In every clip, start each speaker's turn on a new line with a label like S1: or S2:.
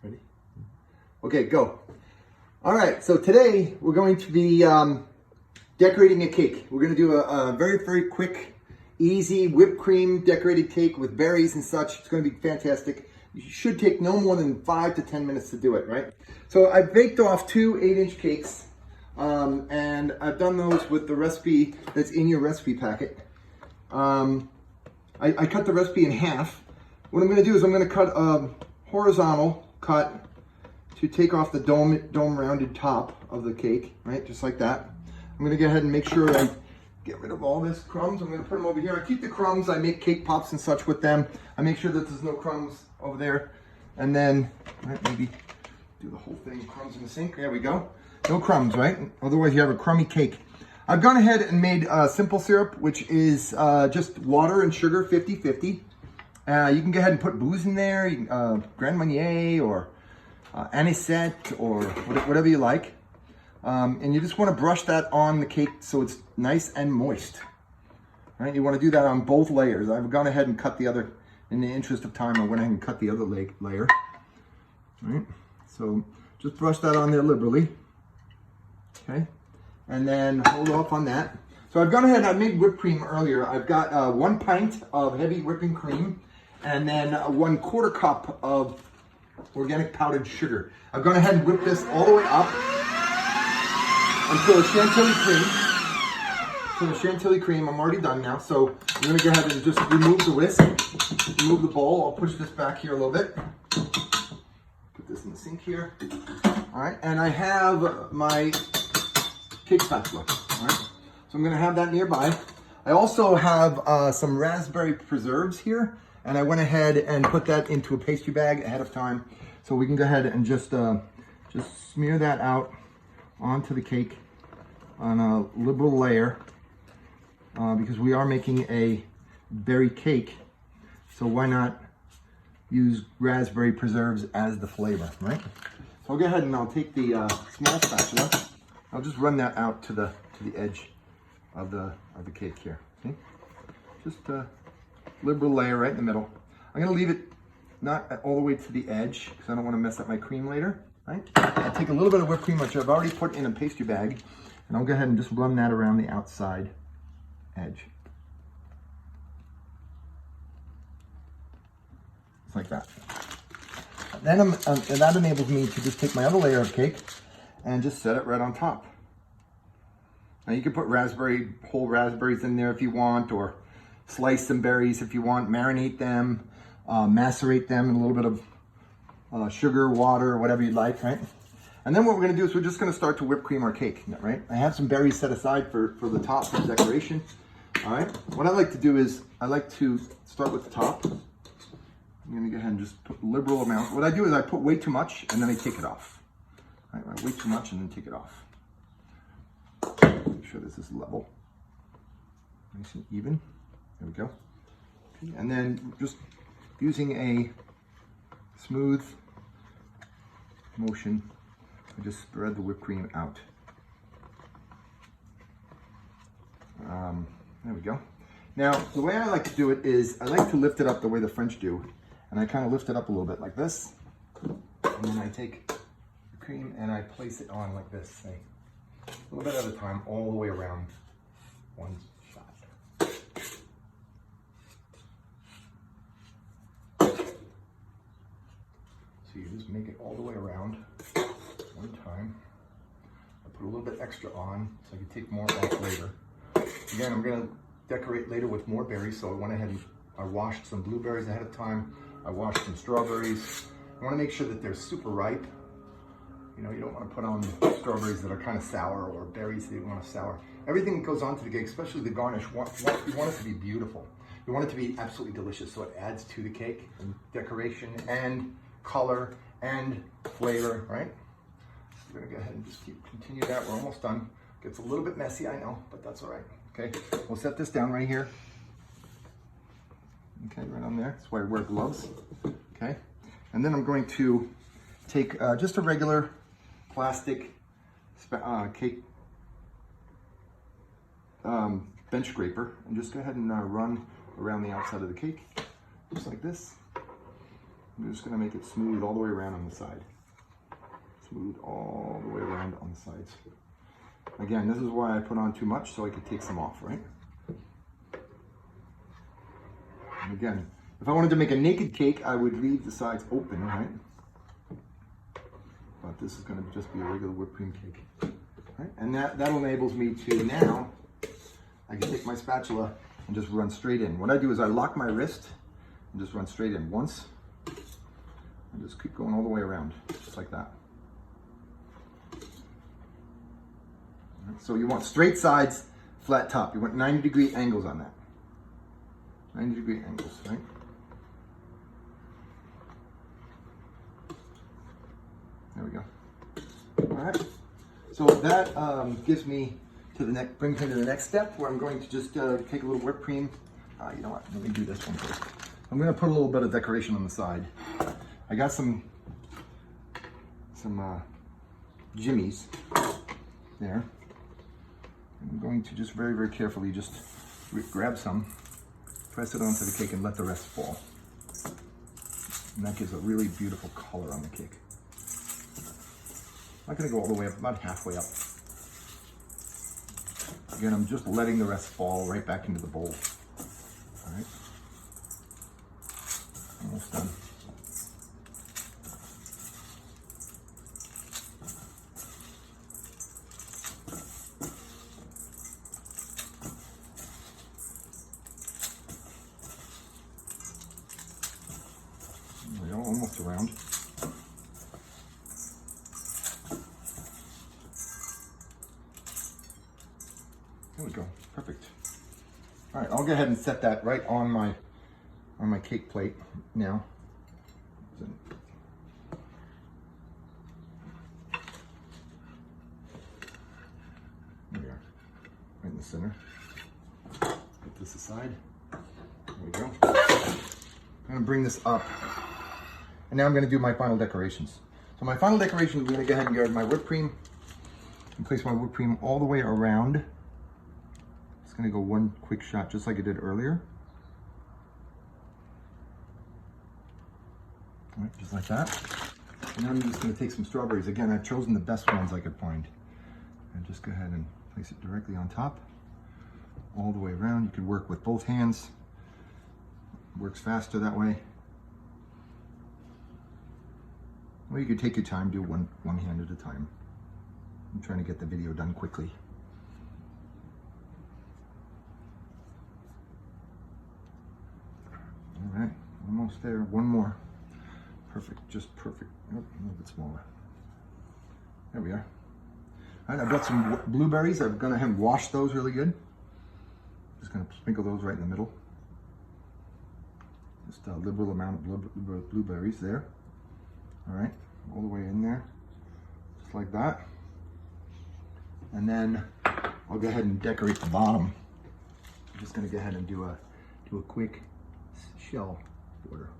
S1: Ready? Okay, go. All right, so today we're going to be decorating a cake. We're going to do a very, very quick, easy whipped cream decorated cake with berries and such. It's going to be fantastic. You should take no more than 5 to 10 minutes to do it, right? So I baked off 2 8-inch cakes, and I've done those with the recipe that's in your recipe packet. I cut the recipe in half. What I'm going to do is I'm going to cut a horizontal cut to take off the dome rounded top of the cake, right? Just like that. I'm going to go ahead and make sure I get rid of all this crumbs. I'm going to put them over here. I keep the crumbs. I make cake pops and such with them. I make sure that there's no crumbs over there. And then, right, maybe do the whole thing, crumbs in the sink. There we go. No crumbs, right? Otherwise you have a crummy cake. I've gone ahead and made simple syrup, which is just water and sugar, 50-50. You can go ahead and put booze in there, Grand Marnier or anisette or whatever you like. And you just want to brush that on the cake so it's nice and moist. Right? You want to do that on both layers. I've gone ahead and cut the other, in the interest of time, I went ahead and cut the other layer. Right? So just brush that on there liberally. Okay? And then hold off on that. So I've gone ahead and I made whipped cream earlier. I've got 1 pint of heavy whipping cream and then 1/4 cup of organic powdered sugar. I've gone ahead and whipped this all the way up until the chantilly cream. So the chantilly cream, I'm already done now. So I'm gonna go ahead and just remove the whisk, remove the bowl. I'll push this back here a little bit. Put this in the sink here. All right, and I have my cake spatula, all right? So I'm gonna have that nearby. I also have some raspberry preserves here, and I went ahead and put that into a pastry bag ahead of time. So we can go ahead and just smear that out onto the cake on a liberal layer because we are making a berry cake. So why not use raspberry preserves as the flavor, right? So I'll go ahead and I'll take the small spatula. I'll just run that out to the edge of the cake here. See? Just a liberal layer right in the middle. I'm gonna leave it not all the way to the edge because I don't want to mess up my cream later. Right? I'll take a little bit of whipped cream, which I've already put in a pastry bag, and I'll go ahead and just run that around the outside edge. Just like that. Then and that enables me to just take my other layer of cake and just set it right on top. Now you can put whole raspberries in there if you want, or slice some berries if you want, marinate them, macerate them in a little bit of sugar, water, whatever you'd like, right? And then what we're gonna do is we're just gonna start to whip cream our cake, right? I have some berries set aside for the top for decoration, all right? What I like to do is I like to start with the top. I'm gonna go ahead and just put liberal amount. What I do is I put way too much and then I take it off. All right, way too much and then take it off. Make sure this is level, nice and even. There we go. Okay, and then just using a smooth motion, I just spread the whipped cream out. There we go. Now, the way I like to do it is I like to lift it up the way the French do. And I kind of lift it up a little bit like this. And then I take the cream and I place it on like this, say, a little bit at a time, all the way around one shot. So you just make it all the way around one time. I put a little bit extra on so I can take more off later. Again, I'm gonna decorate later with more berries, so I went ahead and I washed some blueberries ahead of time. I washed some strawberries. I wanna make sure that they're super ripe. You know, you don't wanna put on strawberries that are kind of sour or berries that you want to sour. Everything that goes onto the cake, especially the garnish, you want it to be beautiful. You want it to be absolutely delicious, so it adds to the cake and decoration and color and flavor, right? We're gonna go ahead and just continue that. We're almost done. Gets a little bit messy, I know, but that's all right. Okay, we'll set this down right here. Okay, right on there. That's why I wear gloves. Okay, and then I'm going to take just a regular plastic cake bench scraper and just go ahead and run around the outside of the cake, just like this. I'm just gonna make it smooth all the way around on the side. Smooth all the way around on the sides. Again, this is why I put on too much, so I could take some off, right? And again, if I wanted to make a naked cake, I would leave the sides open, right? But this is gonna just be a regular whipped cream cake. Right? And that enables me to now, I can take my spatula and just run straight in. What I do is I lock my wrist and just run straight in once, and just keep going all the way around, just like that. So you want straight sides, flat top. You want 90-degree angles on that. 90-degree angles, right? There we go. All right. So that brings me to the next step, where I'm going to just take a little whipped cream. You know what? Let me do this one first. I'm going to put a little bit of decoration on the side. I got some jimmies there. I'm going to just very, very carefully just grab some, press it onto the cake, and let the rest fall. And that gives a really beautiful color on the cake. I'm not going to go all the way up, about halfway up. Again, I'm just letting the rest fall right back into the bowl. All right. Almost done. There we go, almost around. There we go, perfect. All right, I'll go ahead and set that right on my cake plate now. There we are, right in the center. Put this aside. There we go. I'm gonna bring this up, and now I'm gonna do my final decorations. So my final decorations, I'm gonna go ahead and grab my whipped cream and place my whipped cream all the way around. Just gonna go one quick shot, just like I did earlier. All right, just like that. And now I'm just gonna take some strawberries. Again, I've chosen the best ones I could find. And just go ahead and place it directly on top, all the way around. You could work with both hands. Works faster that way. Or you could take your time, do one hand at a time. I'm trying to get the video done quickly. All right, almost there. One more. Perfect, just perfect. Oh, a little bit smaller. There we are. All right, I've got some blueberries. I'm gonna have washed those really good. Just gonna sprinkle those right in the middle. Just a liberal amount of blueberries there. All right, all the way in there, just like that. And then I'll go ahead and decorate the bottom. I'm just gonna go ahead and do a quick shell border.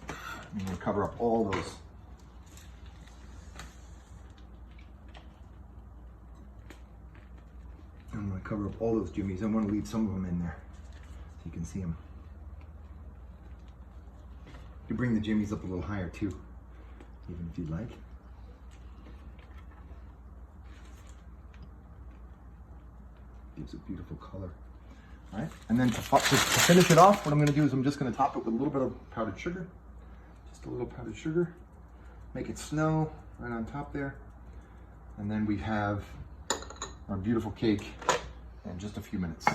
S1: I'm gonna cover up all those. I'm gonna cover up all those jimmies. I wanna leave some of them in there so you can see them. You can bring the jimmies up a little higher too, even if you'd like. Gives a beautiful color. All right, and then to finish it off, what I'm gonna do is I'm just gonna top it with a little bit of powdered sugar. Just a little powdered sugar. Make it snow right on top there. And then we have our beautiful cake in just a few minutes.